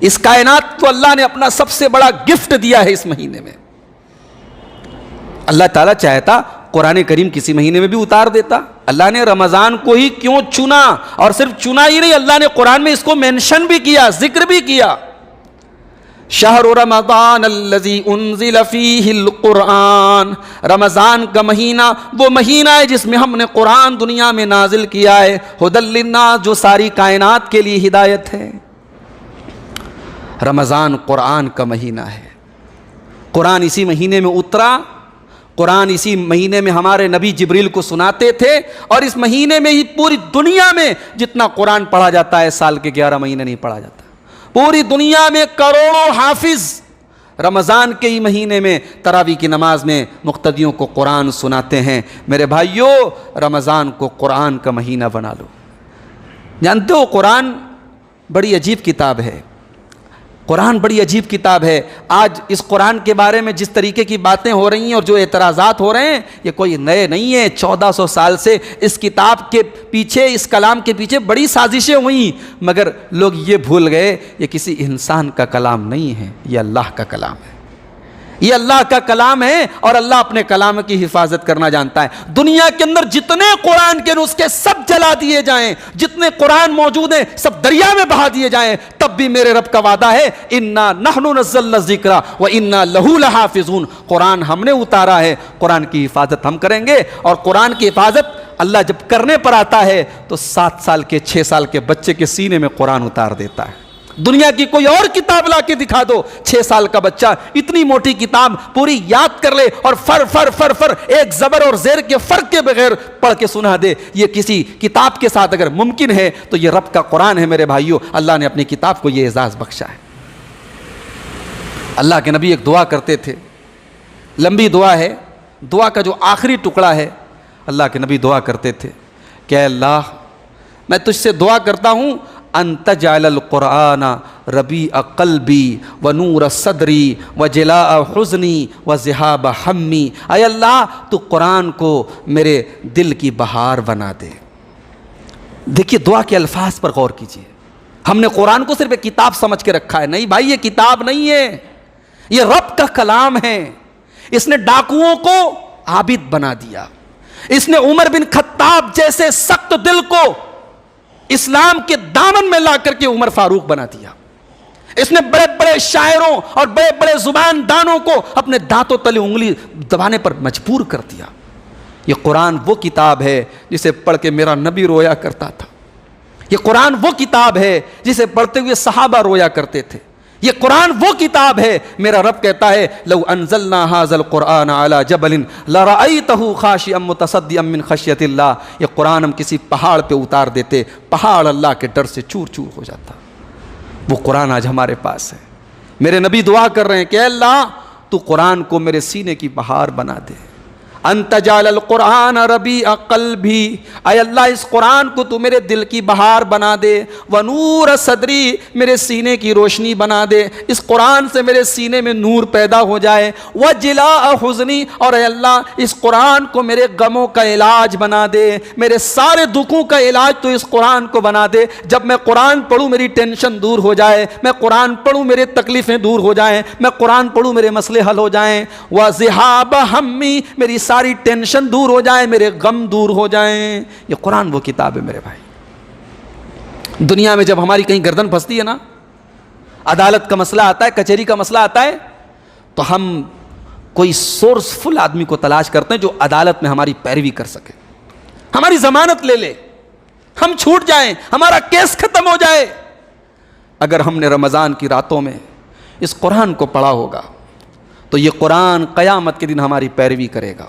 اس کائنات کو اللہ نے اپنا سب سے بڑا گفٹ دیا ہے اس مہینے میں. اللہ تعالیٰ چاہتا قرآن کریم کسی مہینے میں بھی اتار دیتا. اللہ نے رمضان کو ہی کیوں چنا؟ اور صرف چنا ہی نہیں، اللہ نے قرآن میں اس کو مینشن بھی کیا، ذکر بھی کیا. شہر رمضان الذی انزل فیہ القرآن، رمضان کا مہینہ وہ مہینہ ہے جس میں ہم نے قرآن دنیا میں نازل کیا ہے. ھدی للناس، جو ساری کائنات کے لیے ہدایت ہے. رمضان قرآن کا مہینہ ہے. قرآن اسی مہینے میں اترا، قرآن اسی مہینے میں ہمارے نبی جبریل کو سناتے تھے، اور اس مہینے میں ہی پوری دنیا میں جتنا قرآن پڑھا جاتا ہے سال کے 11 مہینے نہیں پڑھا جاتا. پوری دنیا میں کروڑوں حافظ رمضان کے ہی مہینے میں تراویح کی نماز میں مقتدیوں کو قرآن سناتے ہیں. میرے بھائیوں، رمضان کو قرآن کا مہینہ بنا لو. جانتے ہو قرآن بڑی عجیب کتاب ہے. قرآن بڑی عجیب کتاب ہے. آج اس قرآن کے بارے میں جس طریقے کی باتیں ہو رہی ہیں اور جو اعتراضات ہو رہے ہیں یہ کوئی نئے نہیں ہیں. 1400 سال سے اس کتاب کے پیچھے، اس کلام کے پیچھے بڑی سازشیں ہوئیں، مگر لوگ یہ بھول گئے یہ کسی انسان کا کلام نہیں ہے، یہ اللہ کا کلام ہے. یہ اللہ کا کلام ہے اور اللہ اپنے کلام کی حفاظت کرنا جانتا ہے. دنیا کے اندر جتنے قرآن کے نسخے سب جلا دیے جائیں، جتنے قرآن موجود ہیں سب دریا میں بہا دیے جائیں، تب بھی میرے رب کا وعدہ ہے انا نحن نزلنا الذکر وانا لہ لحافظون. قرآن ہم نے اتارا ہے، قرآن کی حفاظت ہم کریں گے. اور قرآن کی حفاظت اللہ جب کرنے پر آتا ہے تو 7 سال کے 6 سال کے بچے کے سینے میں قرآن اتار دیتا ہے. دنیا کی کوئی اور کتاب لا کے دکھا دو، 6 سال کا بچہ اتنی موٹی کتاب پوری یاد کر لے اور فر ایک زبر اور زیر کے فرق کے بغیر پڑھ کے سنا دے. یہ کسی کتاب کے ساتھ اگر ممکن ہے تو یہ رب کا قرآن ہے. میرے بھائیوں، اللہ نے اپنی کتاب کو یہ اعزاز بخشا ہے. اللہ کے نبی ایک دعا کرتے تھے، لمبی دعا ہے. دعا کا جو آخری ٹکڑا ہے، اللہ کے نبی دعا کرتے تھے کہ اے اللہ، میں تجھ سے دعا کرتا ہوں ان تجعل القرآن ربیع قلبی ونور صدری وجلاء حزنی وذہاب ہمی. اے اللہ، تو قرآن کو میرے دل کی بہار بنا دے. دیکھیے دعا کے الفاظ پر غور کیجیے. ہم نے قرآن کو صرف ایک کتاب سمجھ کے رکھا ہے. نہیں بھائی، یہ کتاب نہیں ہے، یہ رب کا کلام ہے. اس نے ڈاکوؤں کو عابد بنا دیا. اس نے عمر بن خطاب جیسے سخت دل کو اسلام کے دامن میں لا کر کے عمر فاروق بنا دیا. اس نے بڑے بڑے شاعروں اور بڑے بڑے زبان دانوں کو اپنے دانتوں تلے انگلی دبانے پر مجبور کر دیا. یہ قرآن وہ کتاب ہے جسے پڑھ کے میرا نبی رویا کرتا تھا. یہ قرآن وہ کتاب ہے جسے پڑھتے ہوئے صحابہ رویا کرتے تھے. یہ قرآن وہ کتاب ہے، میرا رب کہتا ہے لو انزلنا هذا القرآن على جبل لرأيته خاشعا متصدعا من خشیۃ اللہ. یہ قرآن ہم کسی پہاڑ پہ اتار دیتے، پہاڑ اللہ کے ڈر سے چور چور ہو جاتا. وہ قرآن آج ہمارے پاس ہے. میرے نبی دعا کر رہے ہیں کہ اے اللہ، تو قرآن کو میرے سینے کی بہار بنا دے. ان تجعل القرآن ربیع قلبی، اے اللہ اس قرآن کو تو میرے دل کی بہار بنا دے. ونور صدری، میرے سینے کی روشنی بنا دے. اس قرآن سے میرے سینے میں نور پیدا ہو جائے. وجلاء حزنی، اور اے اللہ اس قرآن کو میرے غموں کا علاج بنا دے. میرے سارے دکھوں کا علاج تو اس قرآن کو بنا دے. جب میں قرآن پڑھوں میری ٹینشن دور ہو جائے، میں قرآن پڑھوں میرے تکلیفیں دور ہو جائیں، میں قرآن پڑھوں میرے مسئلے حل ہو جائیں. وذہاب ہمی، میری ساری ٹینشن دور ہو جائے، میرے غم دور ہو جائیں. یہ قرآن وہ کتاب ہے میرے بھائی. دنیا میں جب ہماری کہیں گردن پھنستی ہے نا، عدالت کا مسئلہ آتا ہے، کچہری کا مسئلہ آتا ہے، تو ہم کوئی سورس فل آدمی کو تلاش کرتے ہیں جو عدالت میں ہماری پیروی کر سکے، ہماری ضمانت لے لے، ہم چھوٹ جائیں، ہمارا کیس ختم ہو جائے. اگر ہم نے رمضان کی راتوں میں اس قرآن کو پڑھا ہوگا تو یہ قرآن قیامت کے دن ہماری پیروی کرے گا.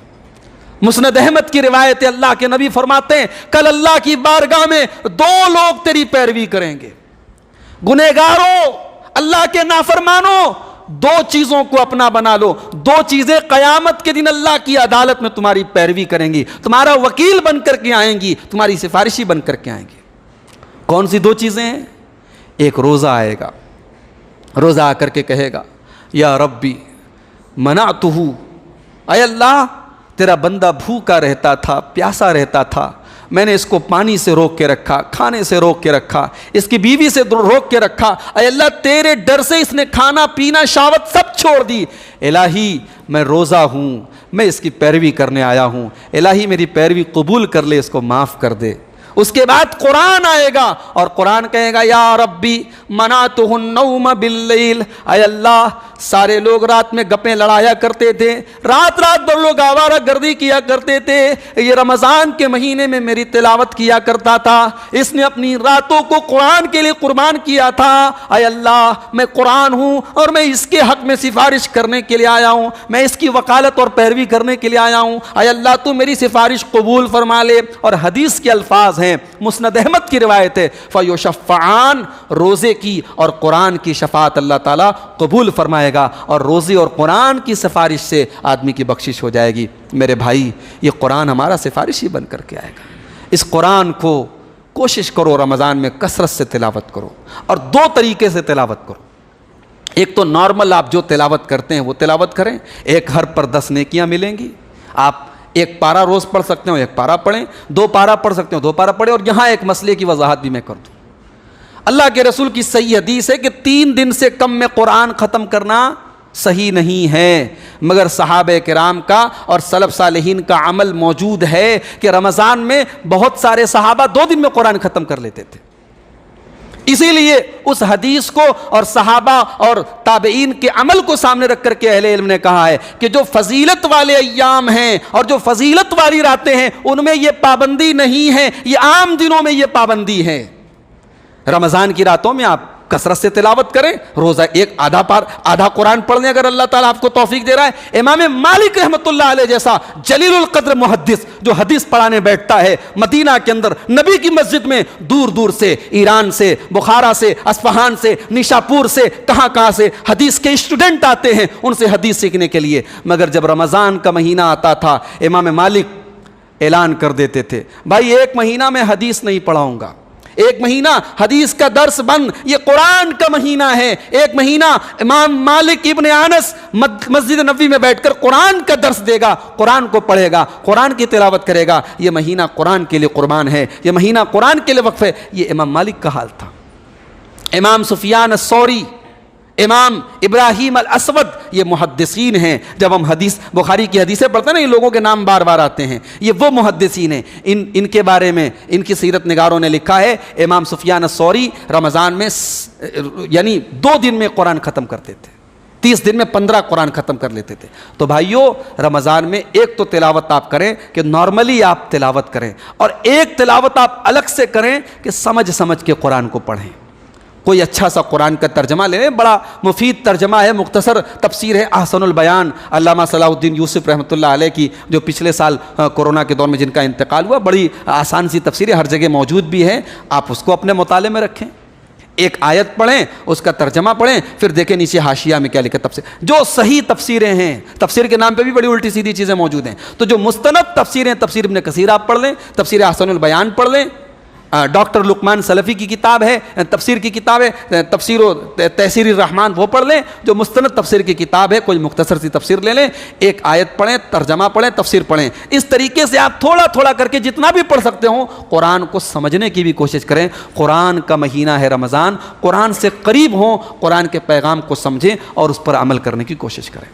مسند احمد کی روایت، اللہ کے نبی فرماتے ہیں کل اللہ کی بارگاہ میں 2 لوگ تیری پیروی کریں گے. گنہگاروں، اللہ کے نافرمانوں، 2 چیزوں کو اپنا بنا لو. 2 چیزیں قیامت کے دن اللہ کی عدالت میں تمہاری پیروی کریں گی، تمہارا وکیل بن کر کے آئیں گی، تمہاری سفارشی بن کر کے آئیں گی. کون سی 2 چیزیں ہیں؟ ایک روزہ آئے گا، روزہ آ کر کے کہے گا یا ربی منعتہ، اے اللہ تیرا بندہ بھوکا رہتا تھا، پیاسا رہتا تھا، میں نے اس کو پانی سے روک کے رکھا, کھانے سے روک کے رکھا, اس کی بیوی سے روک کے رکھا. اے اللہ تیرے ڈر سے اس نے کھانا پینا شہوت سب چھوڑ دی. الہی میں روزہ ہوں, میں اس کی پیروی کرنے آیا ہوں, الہی میری پیروی قبول کر لے, اس کو معاف کر دے. اس کے بعد قرآن آئے گا اور قرآن کہے گا یا ربی منعتہ النوم باللیل. اے اللہ سارے لوگ رات میں گپیں لڑایا کرتے تھے, رات بھر لوگ آوارہ گردی کیا کرتے تھے, یہ رمضان کے مہینے میں میری تلاوت کیا کرتا تھا, اس نے اپنی راتوں کو قرآن کے لیے قربان کیا تھا. اے اللہ میں قرآن ہوں اور میں اس کے حق میں سفارش کرنے کے لیے آیا ہوں, میں اس کی وکالت اور پیروی کرنے کے لیے آیا ہوں. اے اللہ تو میری سفارش قبول فرما لے. اور حدیث کے الفاظ ہیں, مسند احمد کی روایت ہے, فیشفعان, روزے کی اور قرآن کی شفاعت اللہ تعالیٰ قبول فرمائے گا, اور روزے اور قرآن کی سفارش سے آدمی کی بخشش ہو جائے گی. میرے بھائی یہ قرآن ہمارا سفارشی بن کر کے آئے گا. اس قرآن کو کوشش کرو رمضان میں کثرت سے تلاوت کرو, اور دو طریقے سے تلاوت کرو. ایک تو نارمل آپ جو تلاوت کرتے ہیں وہ تلاوت کریں, ایک ہر پر 10 نیکیاں ملیں گی. آپ ایک پارہ روز پڑھ سکتے ہو, ایک پارہ پڑھیں, 2 پارہ پڑھ سکتے ہو 2 پارہ پڑھیں. اور یہاں ایک مسئلے کی وضاحت بھی میں کر دوں. اللہ کے رسول کی صحیح حدیث ہے کہ 3 دن سے کم میں قرآن ختم کرنا صحیح نہیں ہے, مگر صحابہ کرام کا اور سلف صالحین کا عمل موجود ہے کہ رمضان میں بہت سارے صحابہ 2 دن میں قرآن ختم کر لیتے تھے. اسی لیے اس حدیث کو اور صحابہ اور تابعین کے عمل کو سامنے رکھ کر کے اہل علم نے کہا ہے کہ جو فضیلت والے ایام ہیں اور جو فضیلت والی راتیں ہیں ان میں یہ پابندی نہیں ہے, یہ عام دنوں میں یہ پابندی ہے. رمضان کی راتوں میں آپ کثرت سے تلاوت کریں, روزہ ایک آدھا قرآن پڑھ لیں اگر اللہ تعالیٰ آپ کو توفیق دے رہا ہے. امام مالک رحمۃ اللہ علیہ جیسا جلیل القدر محدث جو حدیث پڑھانے بیٹھتا ہے مدینہ کے اندر نبی کی مسجد میں, دور دور سے, ایران سے, بخارا سے, اصفہان سے, نیشاپور سے, کہاں سے حدیث کے اسٹوڈنٹ آتے ہیں ان سے حدیث سیکھنے کے لیے. مگر جب رمضان کا مہینہ آتا تھا امام مالک اعلان کر دیتے تھے بھائی 1 مہینہ میں حدیث نہیں پڑھاؤں گا, 1 مہینہ حدیث کا درس بند, یہ قرآن کا مہینہ ہے. 1 مہینہ امام مالک ابن انس مسجد نبوی میں بیٹھ کر قرآن کا درس دے گا, قرآن کو پڑھے گا, قرآن کی تلاوت کرے گا. یہ مہینہ قرآن کے لیے قربان ہے, یہ مہینہ قرآن کے لیے وقف ہے. یہ امام مالک کا حال تھا. امام سفیان الثوری, امام ابراہیم الاسود, یہ محدثین ہیں. جب ہم حدیث بخاری کی حدیثیں پڑھتے ہیں نا, یہ لوگوں کے نام بار بار آتے ہیں, یہ وہ محدثین ہیں. ان کے بارے میں ان کی سیرت نگاروں نے لکھا ہے امام سفیان الثوری رمضان میں یعنی 2 دن میں قرآن ختم کرتے تھے, 30 دن میں 15 قرآن ختم کر لیتے تھے. تو بھائیو رمضان میں ایک تو تلاوت آپ کریں کہ نارملی آپ تلاوت کریں, اور ایک تلاوت آپ الگ سے کریں کہ سمجھ کے قرآن کو پڑھیں. کوئی اچھا سا قرآن کا ترجمہ لے لیں, بڑا مفید ترجمہ ہے, مختصر تفسیر ہے احسن البیان, علامہ صلاح الدین یوسف رحمۃ اللہ علیہ کی, جو پچھلے سال کورونا کے دور میں جن کا انتقال ہوا. بڑی آسان سی تفسیر ہے, ہر جگہ موجود بھی ہے, آپ اس کو اپنے مطالعے میں رکھیں. ایک آیت پڑھیں, اس کا ترجمہ پڑھیں, پھر دیکھیں نیچے حاشیہ میں کیا لکھا تفسیر. جو صحیح تفسیریں ہیں, تفسیر کے نام پہ بھی بڑی الٹی سیدھی چیزیں موجود ہیں, تو جو مستند تفسیریں, تفسیر ابن کثیر آپ پڑھ لیں, تفسیر احسن البیان پڑھ لیں, ڈاکٹر لقمان سلفی کی کتاب ہے, تفسیر کی کتاب ہے تفسیر و تحسیر الرحمان, وہ پڑھ لیں. جو مستند تفسیر کی کتاب ہے کوئی مختصر سی تفسیر لے لیں, ایک آیت پڑھیں, ترجمہ پڑھیں, تفسیر پڑھیں. اس طریقے سے آپ تھوڑا کر کے جتنا بھی پڑھ سکتے ہوں قرآن کو سمجھنے کی بھی کوشش کریں. قرآن کا مہینہ ہے رمضان, قرآن سے قریب ہوں, قرآن کے پیغام کو سمجھیں اور اس پر عمل کرنے کی کوشش کریں.